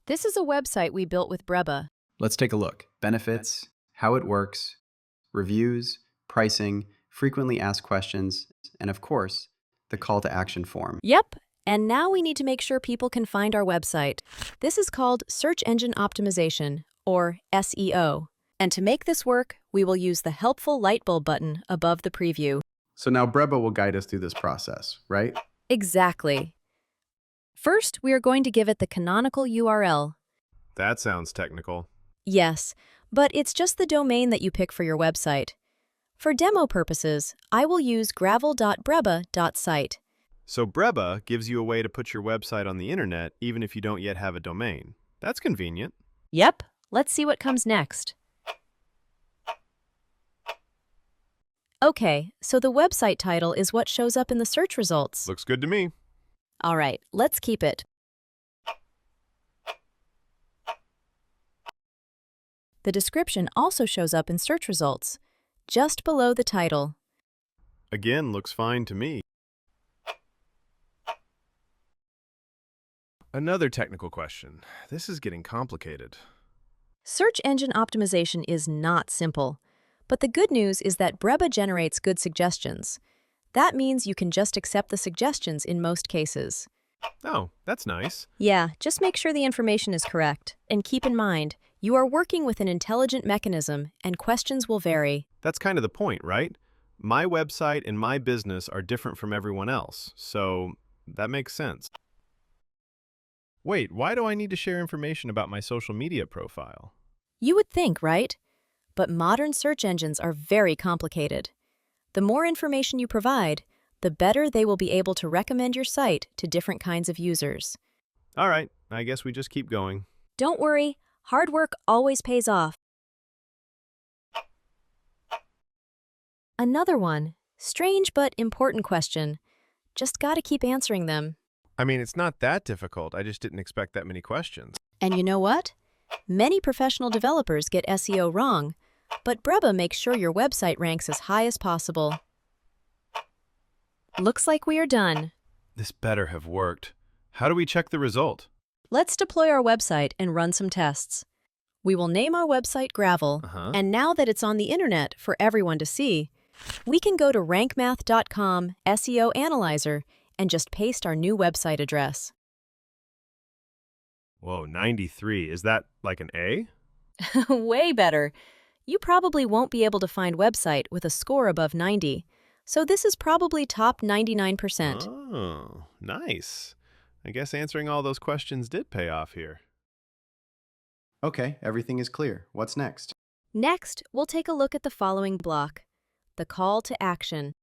This is a website we built with Breba. Let's take a look. Benefits, how it works, reviews, pricing, frequently asked questions, and of course, the call to action form. Yep, and now we need to make sure people can find our website. This is called Search Engine Optimization, or SEO. And to make this work, we will use the helpful light bulb button above the preview. So now Breba will guide us through this process, right? Exactly. First, we are going to give it the canonical URL. That sounds technical. Yes, but it's just the domain that you pick for your website. For demo purposes, I will use gravel.breba.site. So Breba gives you a way to put your website on the internet even if you don't yet have a domain. That's convenient. Yep, let's see what comes next. Okay, so the website title is what shows up in the search results. Looks good to me. All right, let's keep it. The description also shows up in search results, just below the title. Again, looks fine to me. Another technical question. This is getting complicated. Search engine optimization is not simple, but the good news is that Breba generates good suggestions. That means you can just accept the suggestions in most cases. Oh, that's nice. Yeah, just make sure the information is correct. And keep in mind, you are working with an intelligent mechanism, and questions will vary. That's kind of the point, right? My website and my business are different from everyone else, so that makes sense. Wait, why do I need to share information about my social media profile? You would think, right? But modern search engines are very complicated. The more information you provide, the better they will be able to recommend your site to different kinds of users. All right, I guess we just keep going. Don't worry, hard work always pays off. Another one, strange but important question. Just gotta keep answering them. I mean, it's not that difficult. I just didn't expect that many questions. And you know what? Many professional developers get SEO wrong, but Breba makes sure your website ranks as high as possible. Looks like we are done. This better have worked. How do we check the result? Let's deploy our website and run some tests. We will name our website Gravel, and now that it's on the internet for everyone to see, we can go to RankMath SEO Analyzer and just paste our new website address. Whoa, 93. Is that like an A? Way better. You probably won't be able to find website with a score above 90, so this is probably top 99%. Oh, nice. I guess answering all those questions did pay off here. Okay, everything is clear. What's next? Next, we'll take a look at the following block, the call to action.